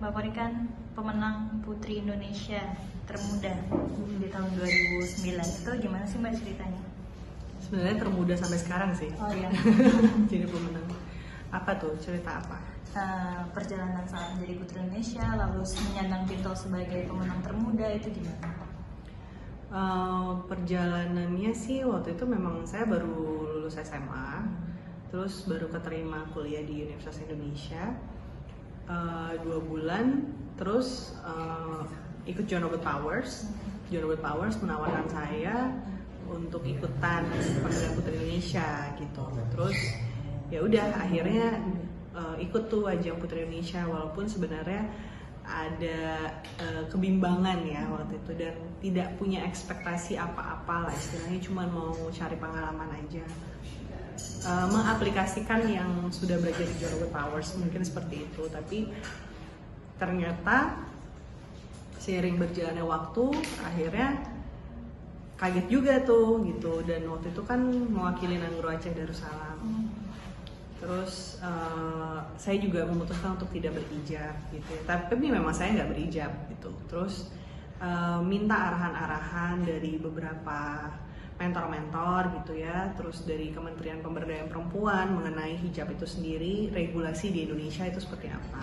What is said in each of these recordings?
Bapak ini kan pemenang Putri Indonesia termuda di tahun 2009. Itu gimana sih Mbak ceritanya? Sebenarnya termuda sampai sekarang sih. Oh iya. Jadi pemenang. Apa tuh? Cerita apa? Perjalanan saat menjadi Putri Indonesia, lalu menyandang titel sebagai pemenang termuda itu gimana? Perjalanannya sih waktu itu memang saya baru lulus SMA, terus baru keterima kuliah di Universitas Indonesia 2 bulan, terus ikut John Robert Powers. John Robert Powers menawarkan saya untuk ikutan pemilihan Putri Indonesia gitu. Terus ya udah akhirnya ikut tuh ajang Putri Indonesia, walaupun sebenarnya ada kebimbangan ya waktu itu dan tidak punya ekspektasi apa-apa lah, istilahnya cuma mau cari pengalaman aja, mengaplikasikan yang sudah belajar di John Robert Powers mungkin seperti itu. Tapi ternyata seiring berjalannya waktu akhirnya kaget juga tuh gitu, dan waktu itu kan mewakili Nanggroe Aceh Darussalam. Terus saya juga memutuskan untuk tidak berhijab gitu ya. Tapi memang saya nggak berhijab gitu. Terus minta arahan-arahan dari beberapa mentor-mentor gitu ya. Terus dari Kementerian Pemberdayaan Perempuan mengenai hijab itu sendiri, regulasi di Indonesia itu seperti apa.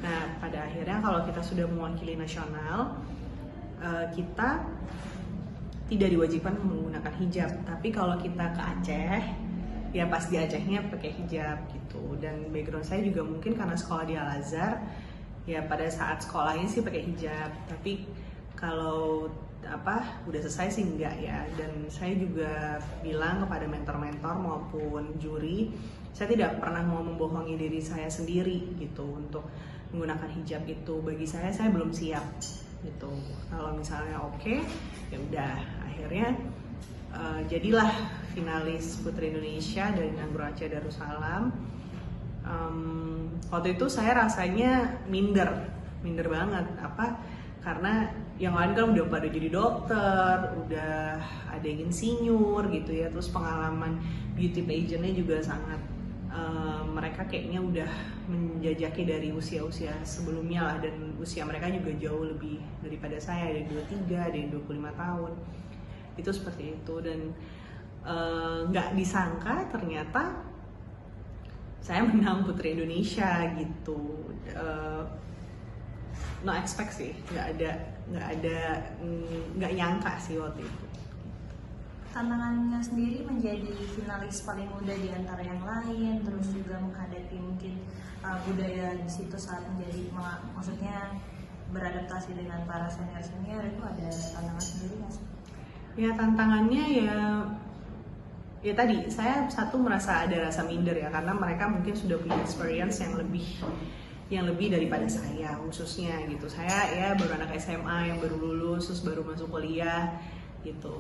Nah pada akhirnya kalau kita sudah mewakili nasional, kita tidak diwajibkan menggunakan hijab. Tapi kalau kita ke Aceh, ya pas di Acehnya pakai hijab gitu. Dan background saya juga mungkin karena sekolah di Al-Azhar, ya pada saat sekolahnya sih pakai hijab, tapi kalau udah selesai sih enggak ya. Dan saya juga bilang kepada mentor-mentor maupun juri, saya tidak pernah mau membohongi diri saya sendiri gitu untuk menggunakan hijab itu. Bagi saya belum siap gitu. Kalau misalnya oke, ya udah. Akhirnya jadilah finalis Putri Indonesia dari Nanggroe Aceh Darussalam. Waktu itu saya rasanya minder banget, karena yang lain kan udah pada jadi dokter, udah ada yang insinyur gitu ya, terus pengalaman beauty pageantnya juga sangat mereka kayaknya udah menjajaki dari usia-usia sebelumnya lah, dan usia mereka juga jauh lebih daripada saya, ada yang 23, ada yang 25 tahun. Itu seperti itu, dan nggak disangka ternyata saya menang Putri Indonesia gitu. No expect sih, nggak nyangka sih waktu itu. Tantangannya sendiri menjadi finalis paling muda di antara yang lain, terus juga menghadapi mungkin budaya di situ saat menjadi, maksudnya beradaptasi dengan para senior itu ada tantangan sendiri nggak sih? Ya tantangannya ya tadi saya merasa ada rasa minder ya, karena mereka mungkin sudah punya experience yang lebih daripada saya khususnya gitu. Saya ya baru anak SMA yang baru lulus terus baru masuk kuliah gitu.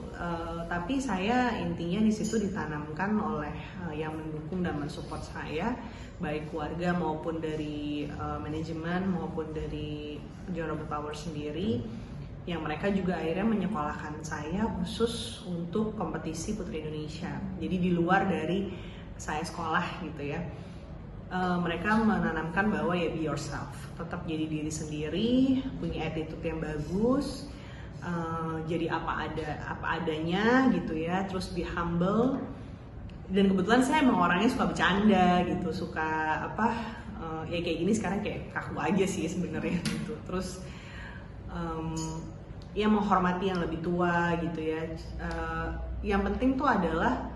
Tapi saya intinya di situ ditanamkan oleh yang mendukung dan mensupport saya, baik keluarga maupun dari manajemen maupun dari John Robert Powers sendiri, yang mereka juga akhirnya menyekolahkan saya khusus untuk kompetisi Putri Indonesia. Jadi di luar dari saya sekolah gitu ya. Mereka menanamkan bahwa ya be yourself, tetap jadi diri sendiri, punya attitude yang bagus, jadi apa adanya gitu ya, terus be humble. Dan kebetulan saya emang orangnya suka bercanda gitu, suka ya kayak gini sekarang kayak kaku aja sih sebenarnya gitu. Terus ya menghormati yang lebih tua gitu ya. Yang penting tuh adalah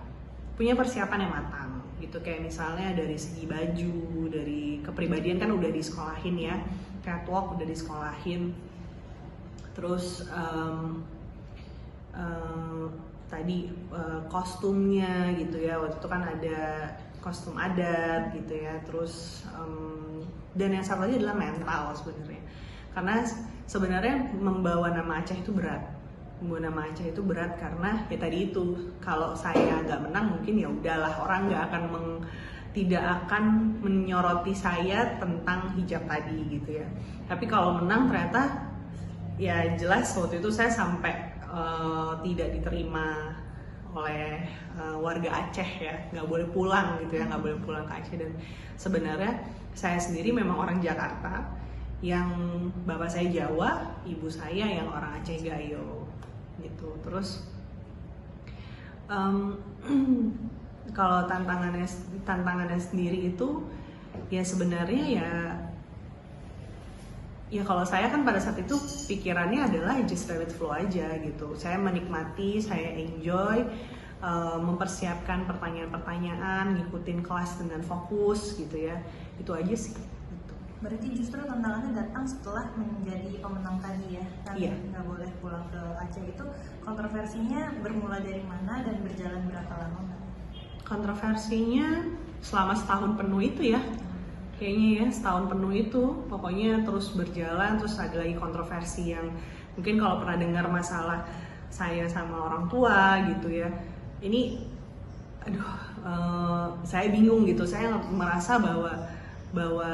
punya persiapan yang matang gitu, kayak misalnya dari segi baju, dari kepribadian kan udah disekolahin ya, catwalk udah disekolahin. Terus tadi kostumnya gitu ya, waktu itu kan ada kostum adat gitu ya. Terus dan yang satu lagi adalah mental sebenarnya, karena sebenarnya membawa nama Aceh itu berat. Membawa nama Aceh itu berat karena ya tadi itu, kalau saya nggak menang mungkin ya udahlah, orang nggak akan tidak akan menyoroti saya tentang hijab tadi gitu ya. Tapi kalau menang ternyata ya jelas waktu itu saya sampai tidak diterima oleh warga Aceh ya, nggak boleh pulang gitu ya, nggak boleh pulang ke Aceh. Dan sebenarnya saya sendiri memang orang Jakarta yang bapak saya Jawa, ibu saya yang orang Aceh Gayo gitu. Terus kalau tantangannya sendiri itu ya sebenarnya ya kalau saya kan pada saat itu pikirannya adalah just let it flow aja gitu. Saya menikmati, saya enjoy, mempersiapkan pertanyaan-pertanyaan, ngikutin kelas dengan fokus gitu ya. Itu aja sih. Gitu. Berarti justru tantangannya datang setelah menjadi pemenang tadi ya, kan Iya. nggak boleh pulang ke Aceh. Itu kontroversinya bermula dari mana dan berjalan berapa lama Mbak? Kontroversinya selama setahun penuh itu ya, kayaknya ya setahun penuh itu pokoknya terus berjalan. Terus ada lagi kontroversi yang mungkin kalau pernah dengar masalah saya sama orang tua gitu ya, ini saya bingung gitu. Saya merasa bahwa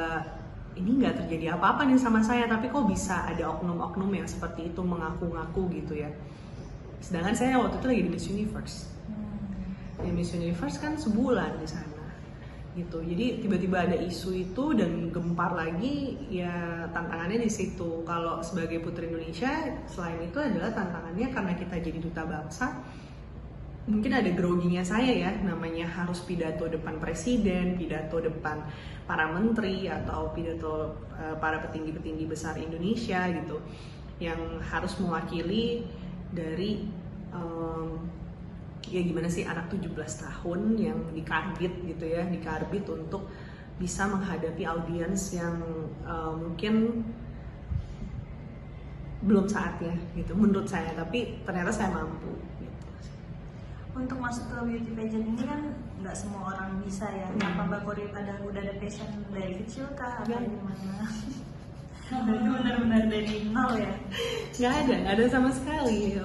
ini nggak terjadi apa-apa nih sama saya, tapi kok bisa ada oknum-oknum yang seperti itu mengaku-ngaku gitu ya. Sedangkan saya waktu itu lagi di Miss Universe. Di Miss Universe kan sebulan di sana gitu. Jadi tiba-tiba ada isu itu dan gempar lagi, ya tantangannya di situ. Kalau sebagai Putri Indonesia, selain itu adalah tantangannya karena kita jadi duta bangsa, mungkin ada groginya saya ya, namanya harus pidato depan presiden, pidato depan para menteri, atau pidato para petinggi-petinggi besar Indonesia gitu, yang harus mewakili dari ya gimana sih anak 17 tahun yang dikarbit gitu ya, dikarbit untuk bisa menghadapi audiens yang mungkin belum saatnya gitu menurut saya, tapi ternyata saya mampu gitu. Untuk masuk ke beauty pageant ini kan nggak semua orang bisa ya. Apa Mbak Kori udah ada passion dari kecil kah atau gimana? Berarti benar-benar dari nol ya? Nggak ada sama sekali.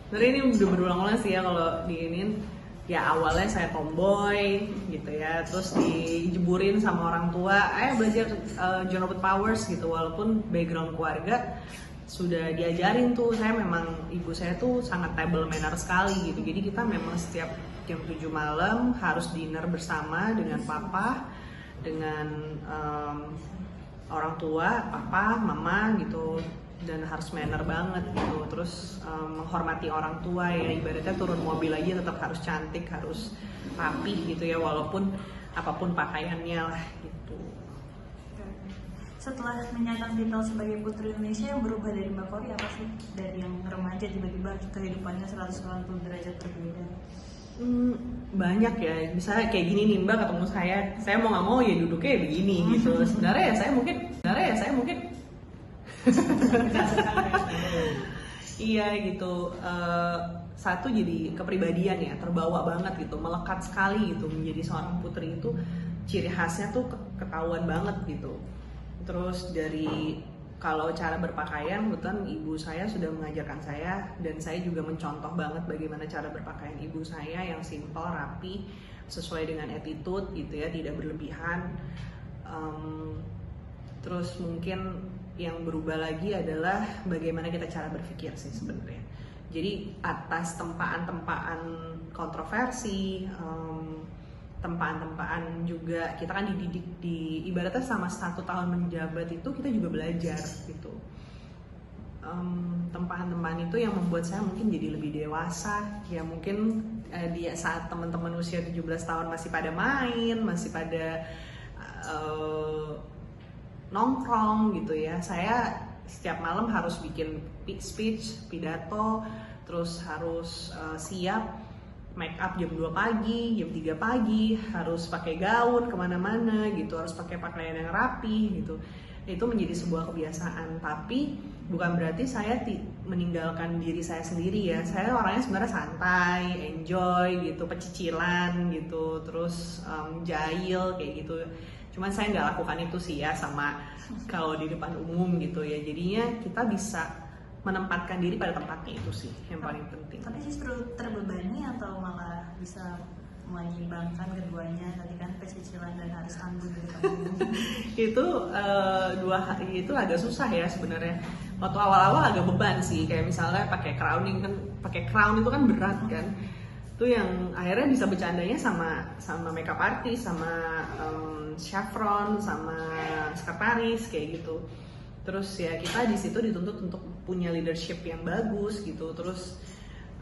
Sebenarnya ini udah berulang-ulang sih ya kalau diinin. Ya awalnya saya tomboy gitu ya, terus dijeburin sama orang tua, belajar Journal with Powers gitu. Walaupun background keluarga sudah diajarin tuh, saya memang ibu saya tuh sangat table manner sekali gitu. Jadi kita memang setiap jam 7 malam harus dinner bersama dengan papa, dengan orang tua, papa, mama gitu, dan harus manner banget gitu. Terus menghormati orang tua ya, ibaratnya turun mobil aja tetap harus cantik, harus rapi gitu ya, walaupun apapun pakaiannya lah gitu. Setelah menyandang titel sebagai Putri Indonesia, yang berubah dari Mbak Kori apa sih? Dari yang remaja tiba-tiba kehidupannya 180 derajat berbeda. Banyak ya, misalnya kayak gini nih Mbak ketemu saya mau nggak mau ya duduknya begini gitu. Sebenarnya saya mungkin iya gitu. Satu jadi kepribadian ya, terbawa banget gitu, melekat sekali gitu. Menjadi seorang putri itu ciri khasnya tuh ketahuan banget gitu. Terus dari kalau cara berpakaian, kebetulan ibu saya sudah mengajarkan saya, dan saya juga mencontoh banget bagaimana cara berpakaian ibu saya yang simple, rapi, sesuai dengan attitude gitu ya, tidak berlebihan. Terus mungkin yang berubah lagi adalah bagaimana kita cara berpikir sih sebenarnya. Jadi atas tempaan-tempaan kontroversi, tempaan-tempaan juga kita kan dididik di ibaratnya sama 1 tahun menjabat itu kita juga belajar gitu. Tempaan-tempaan itu yang membuat saya mungkin jadi lebih dewasa ya. Mungkin dia saat teman-teman usia 17 tahun masih pada main, masih pada nongkrong gitu ya, saya setiap malam harus bikin speech, pidato, terus harus siap make up jam 2 pagi, jam 3 pagi, harus pakai gaun kemana-mana gitu, harus pakai pakaian yang rapi gitu. Itu menjadi sebuah kebiasaan, tapi bukan berarti saya meninggalkan diri saya sendiri ya. Saya orangnya sebenarnya santai, enjoy gitu, pecicilan gitu, terus jahil kayak gitu. Cuman saya nggak lakukan itu sih ya sama kalau di depan umum gitu ya. Jadinya kita bisa menempatkan diri pada tempatnya, itu sih yang paling penting. Tapi justru terbebani atau malah bisa menyeimbangkan keduanya? Tadi kan pecicilan dan harus anggun di depan umum. Itu dua hari itu agak susah ya sebenarnya. Waktu awal-awal agak beban sih, kayak misalnya pakai crown itu kan berat kan. Itu yang akhirnya bisa bercandanya sama makeup artist, sama chaperon, sama sekretaris kayak gitu. Terus ya kita di situ dituntut untuk punya leadership yang bagus gitu. Terus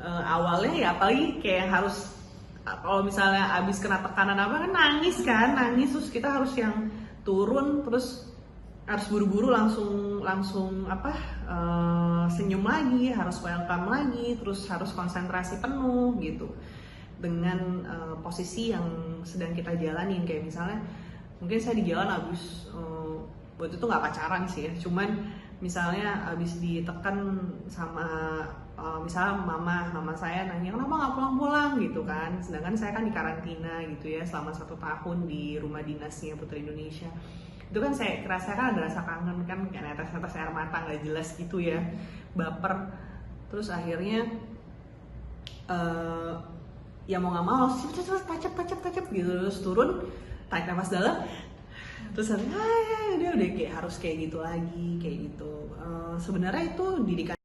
awalnya ya apalagi kayak harus kalau misalnya abis kena tekanan apa kan nangis terus kita harus yang turun, terus harus buru-buru langsung senyum lagi, harus welcome lagi, terus harus konsentrasi penuh gitu dengan posisi yang sedang kita jalanin. Kayak misalnya mungkin saya di jalan abis waktu itu nggak pacaran sih ya, cuman misalnya abis ditekan sama misalnya mama saya nanya kenapa nggak pulang-pulang gitu kan, sedangkan saya kan di karantina gitu ya selama 1 tahun di rumah dinasnya Putri Indonesia. Itu kan saya kan ada rasa kangen kan, kayak netes air mata nggak jelas gitu ya, baper. Terus akhirnya ya mau nggak mau cepet tacap gitu, terus turun tarik nafas dalam, terus udah kayak harus kayak gitu lagi kayak gitu. Sebenarnya itu didikan